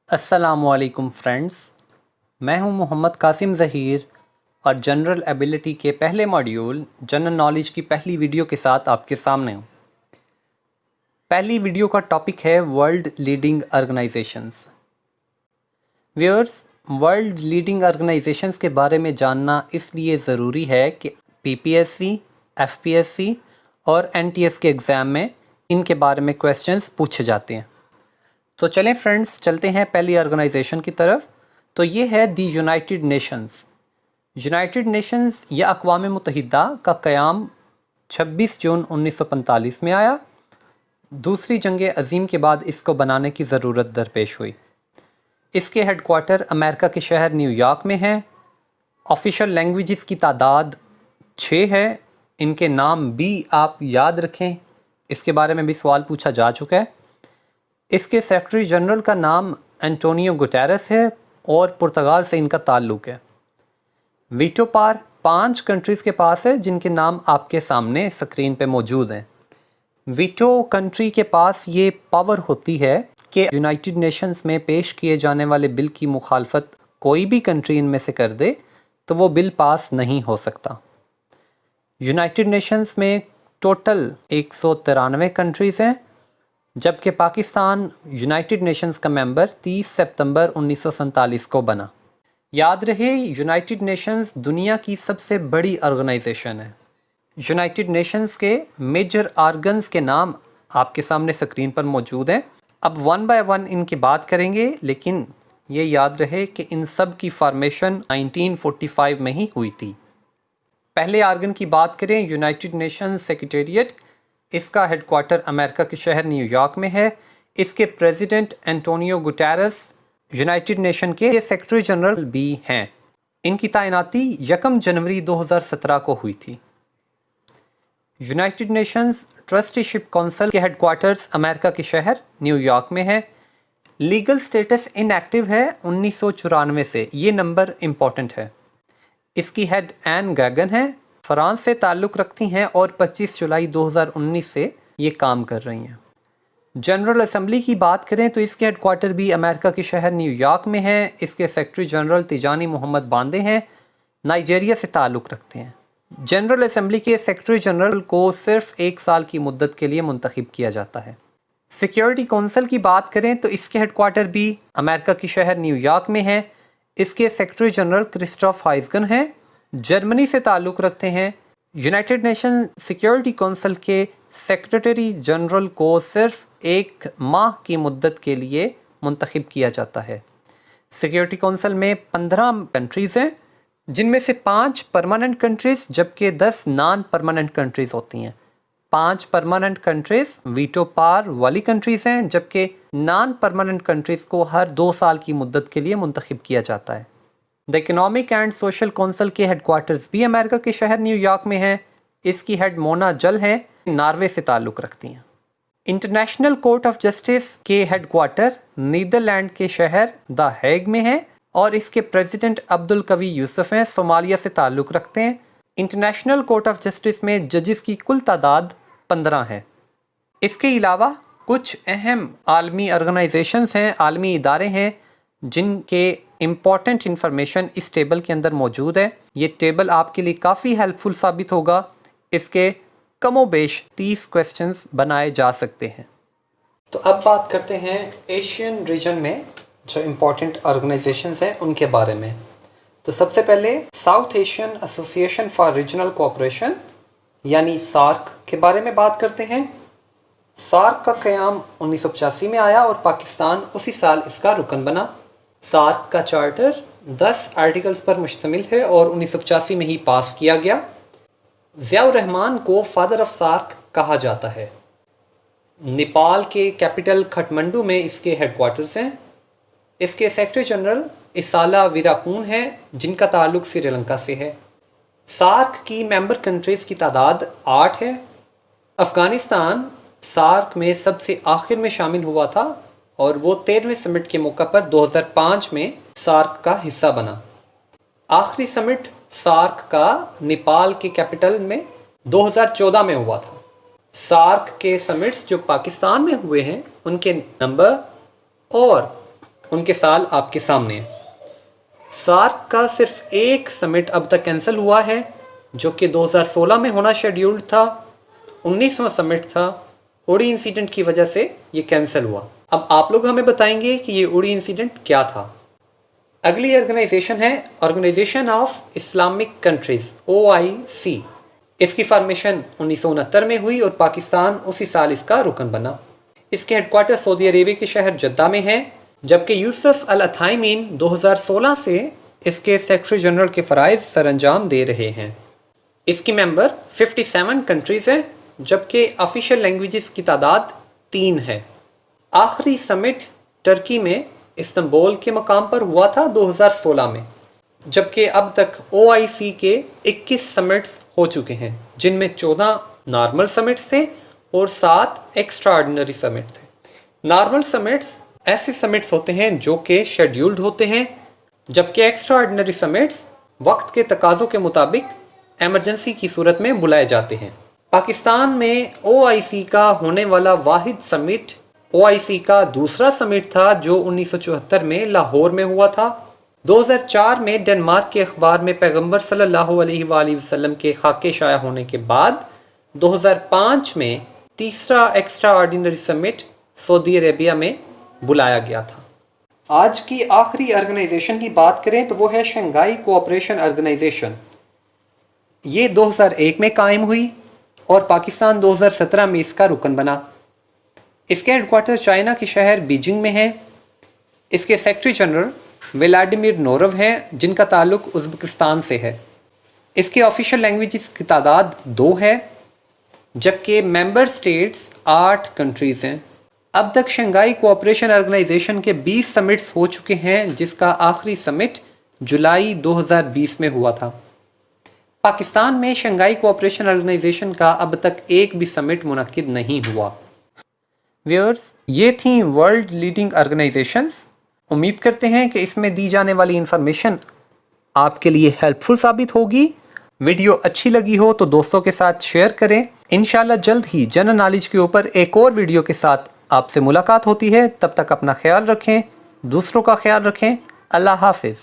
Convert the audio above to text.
अस्सलामु अलैकुम फ्रेंड्स, मैं हूं मोहम्मद कासिम ज़हीर और जनरल एबिलिटी के पहले मॉड्यूल जनरल नॉलेज की पहली वीडियो के साथ आपके सामने हूं। पहली वीडियो का टॉपिक है world leading organisations. Viewers, world leading organisations के बारे में जानना इसलिए ज़रूरी है कि पीपीएससी, एफपीएससी और एनटीएस के एग्ज़ाम में इनके बारे में क्वेश्चंस पूछे जाते हैं। तो चलें फ्रेंड्स, चलते हैं पहली ऑर्गेनाइजेशन की तरफ। तो ये है दी यूनाइटेड नेशंस। यूनाइटेड नेशंस या अक़वाम मुत्तहिदा का क़याम 26 जून 1945 में आया। दूसरी जंग अज़ीम के बाद इसको बनाने की ज़रूरत दरपेश हुई। इसके हेडक्वार्टर अमेरिका के शहर न्यूयॉर्क में हैं। ऑफिशियल लैंग्वेजेस की तादाद 6 है। इनके नाम भी आप याद रखें, इसके बारे में भी सवाल पूछा जा चुका है। इसके सेक्रेटरी जनरल का नाम एंटोनियो गुटेरेस है और पुर्तगाल से इनका ताल्लुक़ है। वीटो पावर 5 कंट्रीज़ के पास है, जिनके नाम आपके सामने स्क्रीन पे मौजूद हैं। वीटो कंट्री के पास ये पावर होती है कि यूनाइटेड नेशंस में पेश किए जाने वाले बिल की मुखालफत कोई भी कंट्री इनमें से कर दे तो वो बिल पास नहीं हो सकता। यूनाइटेड नेशंस में टोटल 193 कंट्रीज़ हैं, जबकि पाकिस्तान यूनाइटेड नेशंस का मेंबर 30 सितंबर 1947 को बना। याद रहे, यूनाइटेड नेशंस दुनिया की सबसे बड़ी ऑर्गेनाइजेशन है। यूनाइटेड नेशंस के मेजर ऑर्गन्स के नाम आपके सामने स्क्रीन पर मौजूद हैं। अब वन बाय वन इनकी बात करेंगे, लेकिन ये याद रहे कि इन सब की फॉर्मेशन 1945 में ही हुई थी। पहले ऑर्गन की बात करें, यूनाइटेड नेशंस सेक्रेटेरिएट। इसका हेडक्वार्टर अमेरिका के शहर न्यूयॉर्क में है। इसके president Antonio Guterres United nation के सेक्रेटरी जनरल भी हैं। इनकी तैनाती 1 जनवरी 2017 को हुई थी। यूनाइटेड नेशंस ट्रस्टीशिप काउंसिल के हेडक्वार्टर्स अमेरिका के शहर न्यूयॉर्क में है। लीगल स्टेटस इनएक्टिव है 1994 से, ये नंबर इम्पॉर्टेंट है। इसकी हेड एन गैगन है, फ्रांस से ताल्लुक़ रखती हैं और 25 जुलाई 2019 से ये काम कर रही हैं। जनरल असेंबली की बात करें तो इसके हेडक्वार्टर भी अमेरिका के शहर न्यूयॉर्क में है। इसके सेक्रेटरी जनरल तिजानी मोहम्मद बांदे हैं, नाइजीरिया से ताल्लुक़ रखते हैं। जनरल असेंबली के सेक्रेटरी जनरल को सिर्फ 1 साल की मुद्दत के लिए मुंतखब किया जाता है। सिक्योरिटी काउंसिल की बात करें तो इसके हेडक्वार्टर भी अमेरिका के शहर न्यूयॉर्क में है। इसके सेक्रेटरी जनरल क्रिस्टोफ हाइज़गन हैं, जर्मनी से ताल्लुक़ रखते हैं। यूनाइटेड नेशन सिक्योरिटी काउंसिल के सेक्रेटरी जनरल को सिर्फ 1 माह की मुद्दत के लिए मुंतखब किया जाता है। सिक्योरिटी काउंसिल में 15 कंट्रीज़ हैं, जिनमें से 5 परमानेंट कंट्रीज़ जबकि 10 नॉन परमानेंट कंट्रीज़ होती हैं। 5 परमानेंट कंट्रीज़ वीटो पावर वाली कंट्रीज़ हैं, जबकि नॉन परमानेंट कंट्रीज़ को हर 2 साल की मुद्दत के लिए मुंतखब किया जाता है। The economic and social council के हेडक्वार्टर्स भी अमेरिका के शहर न्यूयॉर्क में हैं। इसकी हेड मोना जल हैं, नॉर्वे से ताल्लुक़ रखती हैं। इंटरनेशनल कोर्ट ऑफ जस्टिस के हेडक्वार्टर नीदरलैंड के शहर द हेग में है और इसके प्रेसिडेंट अब्दुल कवी यूसुफ हैं, सोमालिया से ताल्लुक़ रखते हैं। इंटरनेशनल कोर्ट ऑफ जस्टिस में जजेस की कुल तादाद 15 है। इसके अलावा कुछ अहम आलमी ऑर्गेनाइजेशंस हैं, आलमी इदारे हैं, जिनके इम्पॉर्टेंट इंफॉर्मेशन इस टेबल के अंदर मौजूद है। ये टेबल आपके लिए काफ़ी हेल्पफुल साबित होगा। इसके कमोबेश 30 क्वेश्चंस बनाए जा सकते हैं। तो अब बात करते हैं एशियन रीजन में जो इम्पॉर्टेंट ऑर्गेनाइजेशंस हैं उनके बारे में। तो सबसे पहले south Asian association for regional cooperation यानी सार्क के बारे में बात करते हैं। सार्क का क़याम 1985 में आया और पाकिस्तान उसी साल इसका रुकन बना। सार्क का चार्टर 10 आर्टिकल्स पर मुश्तमिल है और 1985 में ही पास किया गया। ज़ियाउर रहमान को फादर ऑफ सार्क कहा जाता है। नेपाल के कैपिटल काठमांडू में इसके हेडक्वार्टर्स हैं। इसके सेक्रेटरी जनरल इसाला वीराकून हैं, जिनका ताल्लुक़ श्रीलंका से है। सार्क की मेंबर कंट्रीज़ की तादाद 8 है। अफ़गानिस्तान सार्क में सबसे आखिर में शामिल हुआ था और वो 13वें समिट के मौका पर 2005 में सार्क का हिस्सा बना। आखिरी समिट सार्क का नेपाल के कैपिटल में 2014 में हुआ था। सार्क के समिट्स जो पाकिस्तान में हुए हैं उनके नंबर और ان کے سال آپ کے سامنے ہیں۔ سارک کا صرف ایک سمٹ اب تک کینسل ہوا ہے جو کہ 2016 میں ہونا شیڈیولڈ تھا، 19واں سمٹ تھا، اوڑی انسیڈنٹ کی وجہ سے یہ کینسل ہوا۔ اب آپ لوگ ہمیں بتائیں گے کہ یہ اوڑی انسیڈنٹ کیا تھا۔ اگلی آرگنائزیشن ہے organization of Islamic countries OIC۔ اس کی فارمیشن 1969 میں ہوئی اور پاکستان اسی سال اس کا رکن بنا۔ اس کے ہیڈ کوارٹر سعودی عربیہ کے شہر جدہ میں ہے، جبکہ یوسف العثیمین 2016 سے اس کے سیکرٹری جنرل کے فرائض سر انجام دے رہے ہیں۔ اس کی ممبر 57 کنٹریز ہیں، جبکہ آفیشیل لینگویجز کی تعداد 3 ہے۔ آخری سمٹ ترکی میں استنبول کے مقام پر ہوا تھا 2016 میں، جبکہ اب تک OIC کے 21 سمٹس ہو چکے ہیں، جن میں 14 نارمل سمٹس تھے اور 7 ایکسٹرا آرڈینری سمٹ تھے۔ نارمل سمٹس ایسے سمٹس ہوتے ہیں جو کہ شیڈیولڈ ہوتے ہیں، جبکہ ایکسٹرا آرڈینری سمٹس وقت کے تقاضوں کے مطابق ایمرجنسی کی صورت میں بلائے جاتے ہیں۔ پاکستان میں OIC کا ہونے والا واحد سمٹ OIC کا دوسرا سمٹ تھا جو 1974 میں لاہور میں ہوا تھا۔ 2004 میں ڈنمارک کے اخبار میں پیغمبر صلی اللہ علیہ وآلہ وسلم کے خاکے شائع ہونے کے بعد 2005 میں تیسرا ایکسٹرا آرڈینری سمٹ سعودی عربیہ میں بلایا گیا تھا۔ آج کی آخری آرگنائزیشن کی بات کریں تو وہ ہے شنگھائی کوآپریشن آرگنائزیشن۔ یہ 2001 میں قائم ہوئی اور پاکستان 2017 میں اس کا رکن بنا۔ اس کے ہیڈ کوارٹر چائنا کے شہر بیجنگ میں ہے۔ اس کے سیکرٹری جنرل ولادیمیر نورو ہیں، جن کا تعلق ازبکستان سے ہے۔ اس کی آفیشیل لینگویجز کی تعداد 2 ہے، جبکہ ممبر سٹیٹس 8 کنٹریز ہیں۔ اب تک شنگھائی کوآپریشن آرگنائزیشن کے 20 سمٹس ہو چکے ہیں، جس کا آخری سمٹ جولائی 2020 میں ہوا تھا۔ پاکستان میں شنگھائی کوآپریشن آرگنائزیشن کا اب تک ایک بھی سمٹ منعقد نہیں ہوا۔ ویورز، یہ تھیں ورلڈ لیڈنگ آرگنائزیشنز۔ امید کرتے ہیں کہ اس میں دی جانے والی انفارمیشن آپ کے لیے ہیلپ فل ثابت ہوگی۔ ویڈیو اچھی لگی ہو تو دوستوں کے ساتھ شیئر کریں۔ انشاءاللہ جلد ہی جنرل نالج کے اوپر ایک اور ویڈیو کے ساتھ آپ سے ملاقات ہوتی ہے۔ تب تک اپنا خیال رکھیں، دوسروں کا خیال رکھیں۔ اللہ حافظ۔